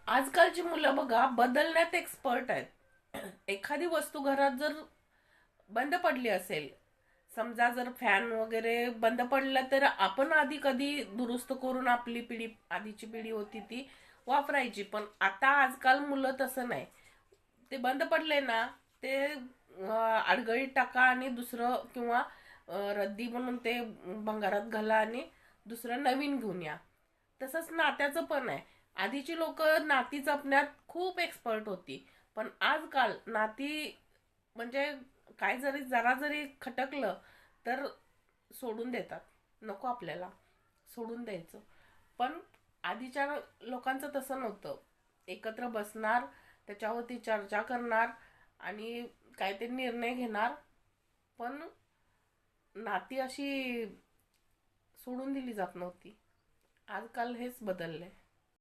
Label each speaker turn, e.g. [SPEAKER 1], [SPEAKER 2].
[SPEAKER 1] आजकालची मुलं बघा बदलण्यात एक्सपर्ट आहेत. एखादी वस्तू घरात जर बंद पडली असेल, समजा जर फॅन वगैरे बंद पडला, तर आपण आधी कधी दुरुस्त करून आपली पिढी, आधीची पिढी होती ती वापरायची. पण आता आजकाल मुलं तसं नाही. ते बंद पडले ना, ते आडगळीत टाका आणि दुसरं, किंवा रद्दी म्हणून ते भंगारात घाला आणि दुसरं नवीन घेऊन या. तसंच नात्याचं पण आहे. आधीची लोक नाती जपण्यात खूप एक्सपर्ट होती. पण आजकाल नाती म्हणजे काय जरी जरा जरी खटकलं तर सोडून देतात. नको आपल्याला, सोडून द्यायचं. पण आधीच्या लोकांचं तसं नव्हतं. एकत्र बसणार, त्याच्यावरती चर्चा करणार आणि काय ते निर्णय घेणार. पण नाती अशी सोडून दिली जात नव्हती. आजकाल हेच बदललंय.